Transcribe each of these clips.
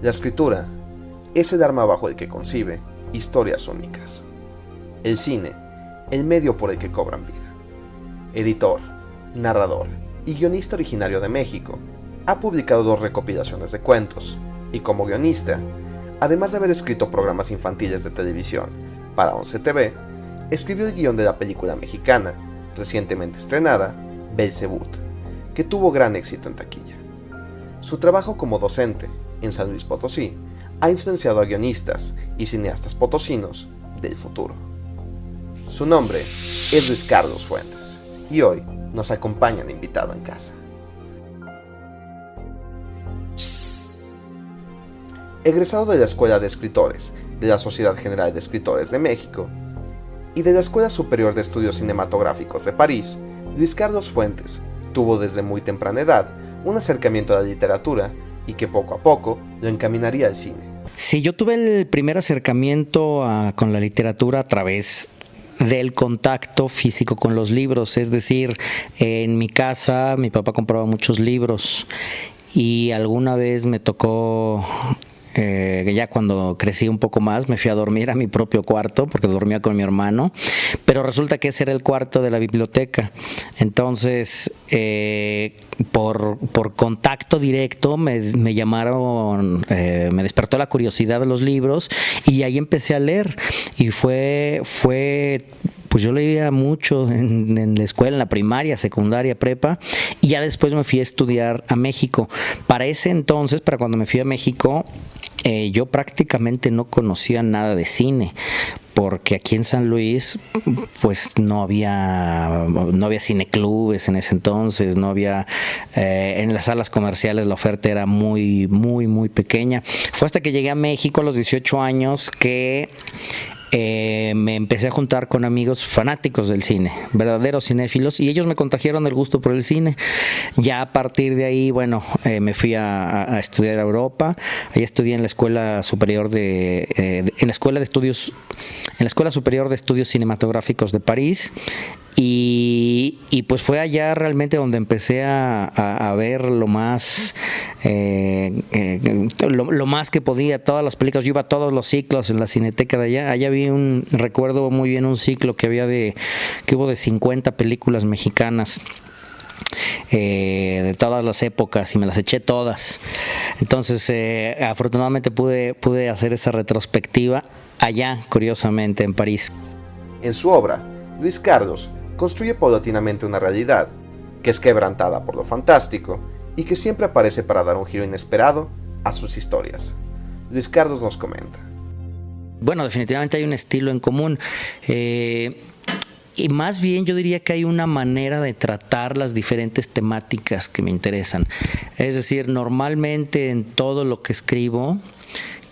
La escritura es el arma bajo el que concibe historias únicas. El cine, el medio por el que cobran vida. Editor, narrador y guionista originario de México, ha publicado 2 recopilaciones de cuentos, y como guionista, además de haber escrito programas infantiles de televisión para 11 TV, escribió el guión de la película mexicana, recientemente estrenada, Belzebut, que tuvo gran éxito en taquilla. Su trabajo como docente en San Luis Potosí ha influenciado a guionistas y cineastas potosinos del futuro. Su nombre es Luis Carlos Fuentes, y hoy nos acompaña de invitado en casa. Egresado de la Escuela de Escritores de la Sociedad General de Escritores de México y de la Escuela Superior de Estudios Cinematográficos de París, Luis Carlos Fuentes tuvo desde muy temprana edad un acercamiento a la literatura y que poco a poco lo encaminaría al cine. Sí, yo tuve el primer acercamiento con la literatura a través del contacto físico con los libros, es decir, en mi casa mi papá compraba muchos libros y alguna vez me tocó, ya cuando crecí un poco más, me fui a dormir a mi propio cuarto porque dormía con mi hermano, pero resulta que ese era el cuarto de la biblioteca. Entonces, por contacto directo me llamaron, me despertó la curiosidad de los libros y ahí empecé a leer y fue pues yo leía mucho en la escuela, en la primaria, secundaria, prepa, y ya después me fui a estudiar a México. Para ese entonces, para cuando me fui a México, yo prácticamente no conocía nada de cine, porque aquí en San Luis pues no había cineclubes en ese entonces, no había, en las salas comerciales la oferta era muy pequeña. Fue hasta que llegué a México a los 18 años que me empecé a juntar con amigos fanáticos del cine, verdaderos cinéfilos, y ellos me contagiaron el gusto por el cine. Ya a partir de ahí, bueno, me fui a estudiar a Europa. Ahí estudié en la Escuela Superior en la Escuela Superior de Estudios Cinematográficos de París. Y pues fue allá realmente donde empecé a ver lo más lo más que podía, todas las películas. Yo iba a todos los ciclos en la cineteca de allá. Allá vi recuerdo muy bien un ciclo que hubo de 50 películas mexicanas de todas las épocas, y me las eché todas. Entonces afortunadamente pude hacer esa retrospectiva allá, curiosamente, en París. En su obra, Luis Carlos construye paulatinamente una realidad que es quebrantada por lo fantástico y que siempre aparece para dar un giro inesperado a sus historias. Luis Carlos nos comenta. Bueno, definitivamente hay un estilo en común. Y más bien yo diría que hay una manera de tratar las diferentes temáticas que me interesan. Es decir, normalmente en todo lo que escribo,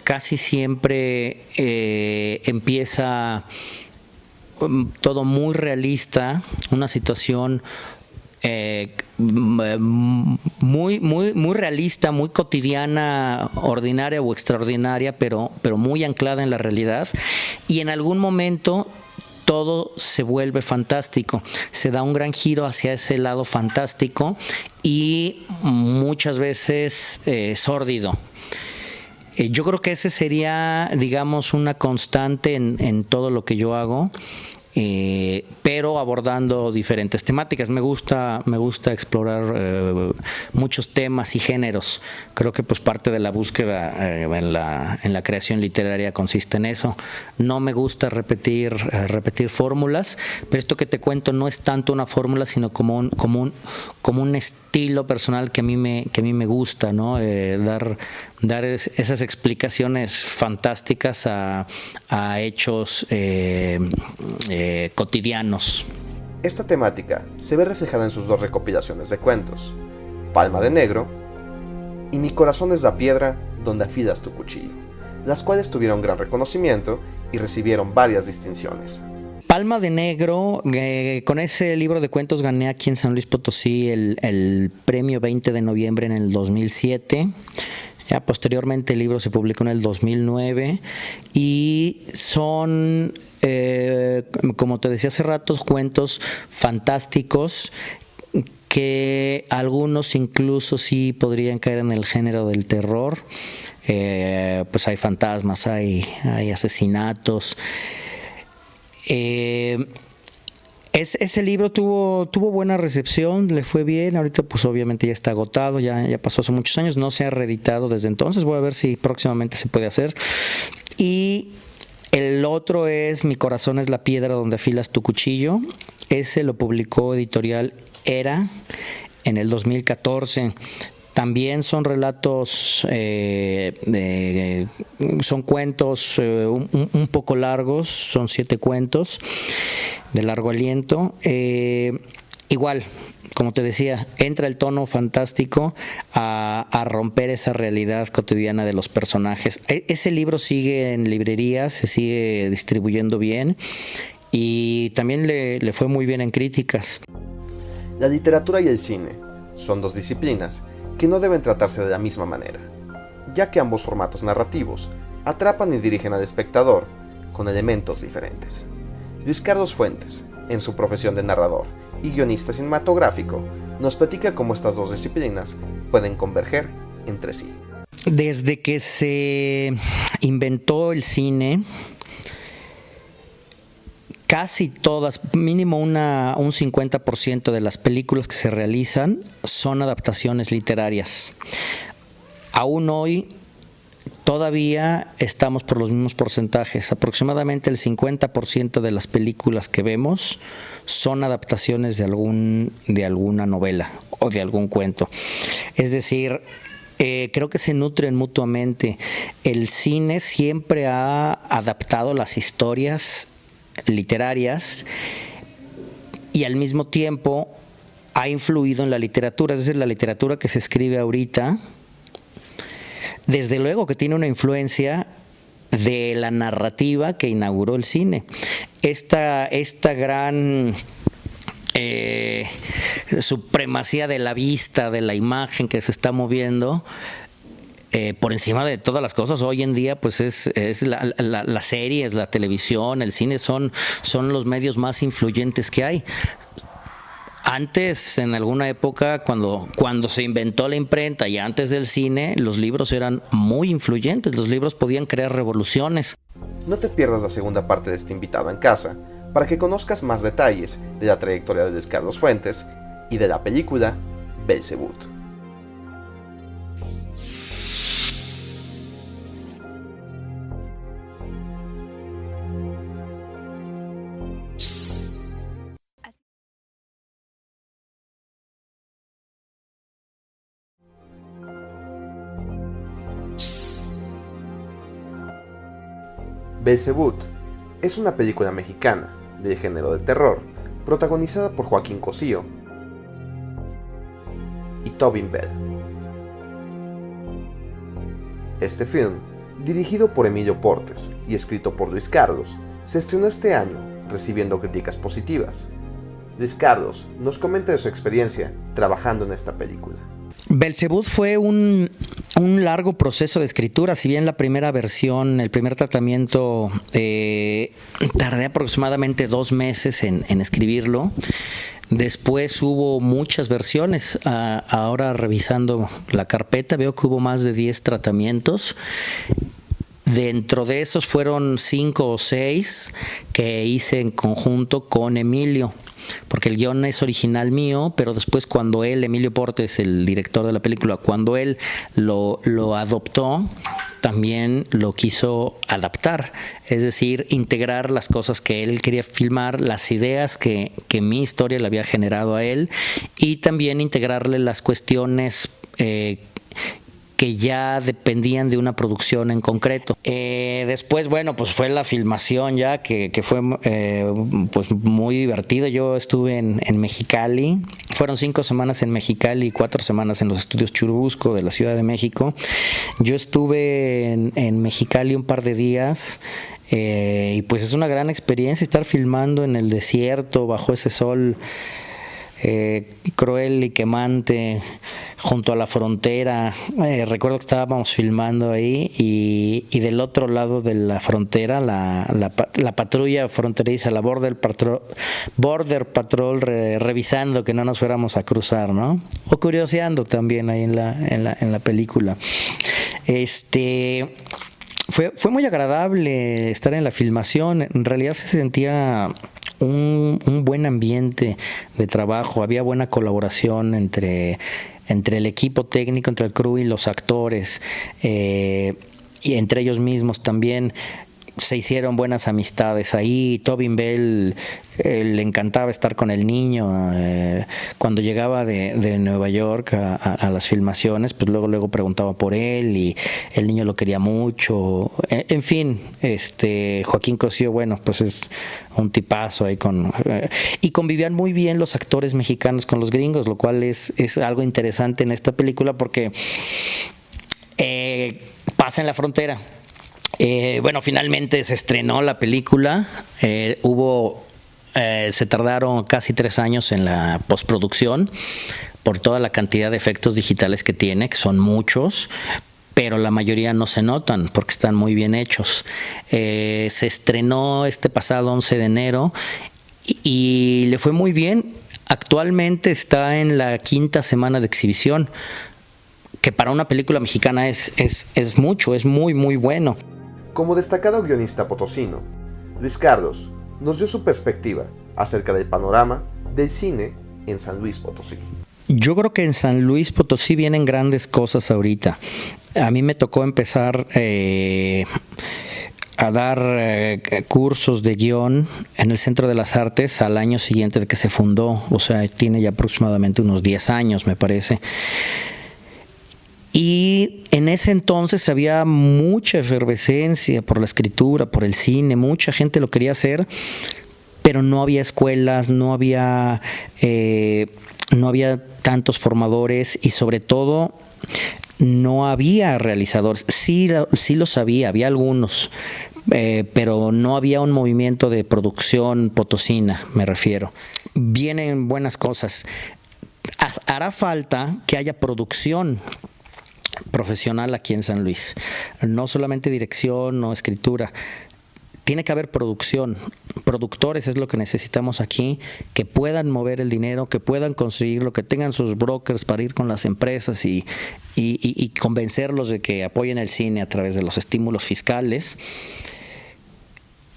casi siempre empieza todo muy realista, una situación muy realista, muy cotidiana, ordinaria o extraordinaria, pero muy anclada en la realidad, y en algún momento todo se vuelve fantástico, se da un gran giro hacia ese lado fantástico y muchas veces sórdido. Yo creo que ese sería, digamos, una constante en todo lo que yo hago, pero abordando diferentes temáticas. Me gusta explorar muchos temas y géneros. Creo que pues parte de la búsqueda en la creación literaria consiste en eso. No me gusta repetir fórmulas, pero esto que te cuento no es tanto una fórmula, sino como un estilo personal que a mí me gusta, ¿no? Dar esas explicaciones fantásticas a hechos cotidianos. Esta temática se ve reflejada en sus 2 recopilaciones de cuentos, Palma de Negro y Mi corazón es la piedra donde afilas tu cuchillo, las cuales tuvieron gran reconocimiento y recibieron varias distinciones. Palma de Negro, con ese libro de cuentos gané aquí en San Luis Potosí el premio 20 de noviembre en el 2007. Ya posteriormente el libro se publicó en el 2009 y son, como te decía hace rato, cuentos fantásticos que algunos incluso sí podrían caer en el género del terror. Pues hay fantasmas, hay asesinatos. Ese libro tuvo buena recepción, le fue bien. Ahorita pues obviamente ya está agotado, ya pasó hace muchos años, no se ha reeditado desde entonces. Voy a ver si próximamente se puede hacer. Y el otro es Mi corazón es la piedra donde afilas tu cuchillo. Ese lo publicó Editorial Era en el 2014. También son relatos, son cuentos un poco largos, son 7 cuentos de largo aliento. Igual, como te decía, entra el tono fantástico a romper esa realidad cotidiana de los personajes. Ese libro sigue en librerías, se sigue distribuyendo bien y también le fue muy bien en críticas. La literatura y el cine son 2 disciplinas que no deben tratarse de la misma manera, ya que ambos formatos narrativos atrapan y dirigen al espectador con elementos diferentes. Luis Carlos Fuentes, en su profesión de narrador y guionista cinematográfico, nos platica cómo estas 2 disciplinas pueden converger entre sí. Desde que se inventó el cine, casi todas, mínimo un 50% de las películas que se realizan son adaptaciones literarias. Aún hoy todavía estamos por los mismos porcentajes. Aproximadamente el 50% de las películas que vemos son adaptaciones de alguna novela o de algún cuento. Es decir, creo que se nutren mutuamente. El cine siempre ha adaptado las historias literarias y al mismo tiempo ha influido en la literatura, es decir, la literatura que se escribe ahorita, desde luego que tiene una influencia de la narrativa que inauguró el cine. Esta gran supremacía de la vista, de la imagen que se está moviendo, por encima de todas las cosas, hoy en día pues es la series, la televisión, el cine son los medios más influyentes que hay. Antes, en alguna época, cuando se inventó la imprenta y antes del cine, los libros eran muy influyentes, los libros podían crear revoluciones. No te pierdas la segunda parte de este invitado en casa, para que conozcas más detalles de la trayectoria de Luis Carlos Fuentes y de la película Belzebut. Belzebut es una película mexicana del género de terror, protagonizada por Joaquín Cosío y Tobin Bell. Este film, dirigido por Emilio Portes y escrito por Luis Carlos, se estrenó este año, recibiendo críticas positivas. Luis Carlos nos comenta de su experiencia trabajando en esta película. Belzebut fue un largo proceso de escritura. Si bien la primera versión, el primer tratamiento, tardé aproximadamente 2 meses en escribirlo. Después hubo muchas versiones. Ahora revisando la carpeta veo que hubo más de 10 tratamientos. Dentro de esos fueron 5 o 6 que hice en conjunto con Emilio, porque el guión es original mío, pero después cuando Emilio Portes, el director de la película, cuando él lo adoptó, también lo quiso adaptar, es decir, integrar las cosas que él quería filmar, las ideas que mi historia le había generado a él, y también integrarle las cuestiones que ya dependían de una producción en concreto. Después, bueno, pues fue la filmación ya, que fue pues muy divertido. Yo estuve en Mexicali, fueron 5 semanas en Mexicali y 4 semanas en los estudios Churubusco de la Ciudad de México. Yo estuve en Mexicali un par de días, y pues es una gran experiencia estar filmando en el desierto, bajo ese sol cruel y quemante, junto a la frontera. Recuerdo que estábamos filmando ahí y del otro lado de la frontera la patrulla fronteriza, la Border Patrol revisando que no nos fuéramos a cruzar, ¿no? O curioseando también ahí en la película. Fue muy agradable estar en la filmación. En realidad se sentía un buen ambiente de trabajo, había buena colaboración entre el equipo técnico, entre el crew y los actores, y entre ellos mismos también. Se hicieron buenas amistades ahí. Tobin Bell le encantaba estar con el niño. Cuando llegaba de Nueva York a las filmaciones, pues luego preguntaba por él y el niño lo quería mucho. En fin, Joaquín Cosío, bueno, pues es un tipazo ahí y convivían muy bien los actores mexicanos con los gringos, lo cual es algo interesante en esta película porque pasa en la frontera. Bueno, finalmente se estrenó la película. Se tardaron casi 3 años en la postproducción por toda la cantidad de efectos digitales que tiene, que son muchos, pero la mayoría no se notan porque están muy bien hechos. Se estrenó este pasado 11 de enero y le fue muy bien. Actualmente está en la 5ª semana de exhibición, que para una película mexicana es mucho, es muy, muy bueno. Como destacado guionista potosino, Luis Carlos nos dio su perspectiva acerca del panorama del cine en San Luis Potosí. Yo creo que en San Luis Potosí vienen grandes cosas ahorita. A mí me tocó empezar a dar cursos de guión en el Centro de las Artes al año siguiente de que se fundó, o sea, tiene ya aproximadamente unos 10 años, me parece. Y en ese entonces había mucha efervescencia por la escritura, por el cine, mucha gente lo quería hacer, pero no había escuelas, no había tantos formadores y sobre todo no había realizadores. Sí los había algunos, pero no había un movimiento de producción potosina, me refiero. Vienen buenas cosas. Hará falta que haya producción profesional aquí en San Luis, no solamente dirección o escritura. Tiene que haber producción, productores es lo que necesitamos aquí, que puedan mover el dinero, que puedan conseguirlo, que tengan sus brokers para ir con las empresas y convencerlos de que apoyen el cine a través de los estímulos fiscales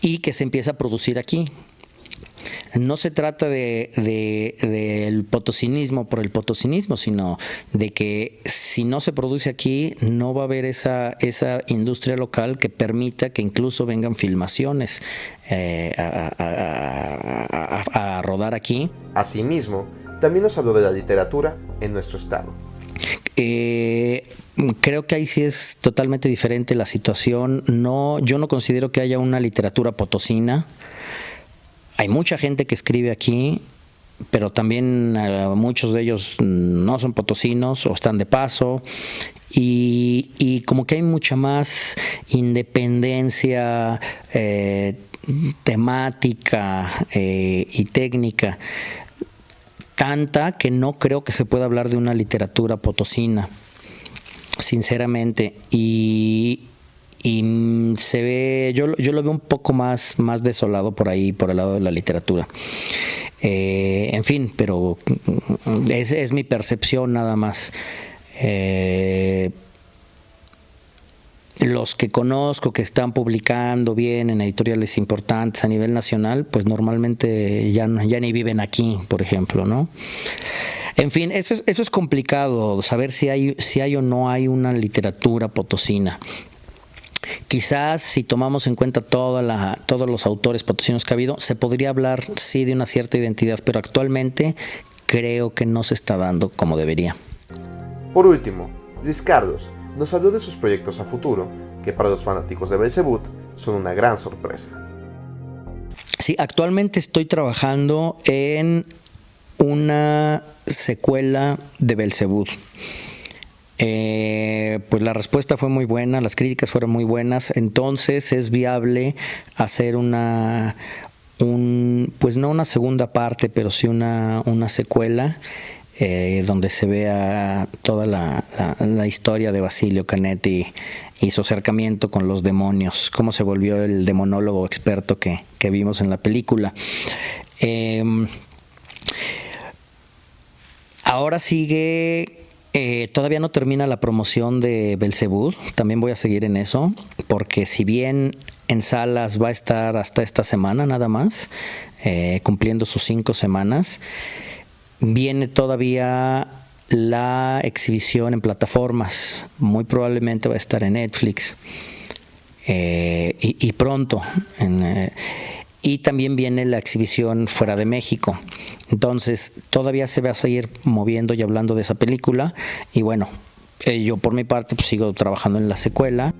y que se empiece a producir aquí. No se trata del potosinismo por el potosinismo, sino de que si no se produce aquí, no va a haber esa industria local que permita que incluso vengan filmaciones a rodar aquí. Asimismo, también nos habló de la literatura en nuestro estado. Creo que ahí sí es totalmente diferente la situación. Yo no considero que haya una literatura potosina. Hay mucha gente que escribe aquí, pero también muchos de ellos no son potosinos o están de paso. Y como que hay mucha más independencia temática y técnica. Tanta que no creo que se pueda hablar de una literatura potosina, sinceramente. Y se ve, yo lo veo un poco más desolado por ahí, por el lado de la literatura. En fin, pero es mi percepción nada más. Los que conozco que están publicando bien en editoriales importantes a nivel nacional, pues normalmente ya ni viven aquí, por ejemplo, ¿no? En fin, eso es complicado, saber si hay o no hay una literatura potosina. Quizás si tomamos en cuenta todos los autores potosinos que ha habido, se podría hablar sí de una cierta identidad, pero actualmente creo que no se está dando como debería. Por último, Luis Carlos nos habló de sus proyectos a futuro, que para los fanáticos de Belzebut son una gran sorpresa. Sí, actualmente estoy trabajando en una secuela de Belzebut. Pues la respuesta fue muy buena, las críticas fueron muy buenas, entonces es viable hacer pues no una segunda parte, pero sí una secuela. donde se vea toda la historia de Basilio Canetti y su acercamiento con los demonios, cómo se volvió el demonólogo experto que vimos en la película. Ahora sigue, todavía no termina la promoción de Belzebú, también voy a seguir en eso, porque si bien en salas va a estar hasta esta semana nada más, cumpliendo sus 5 semanas, viene todavía la exhibición en plataformas, muy probablemente va a estar en Netflix, y pronto, y también viene la exhibición fuera de México. Entonces todavía se va a seguir moviendo y hablando de esa película, y bueno, yo por mi parte pues sigo trabajando en la secuela.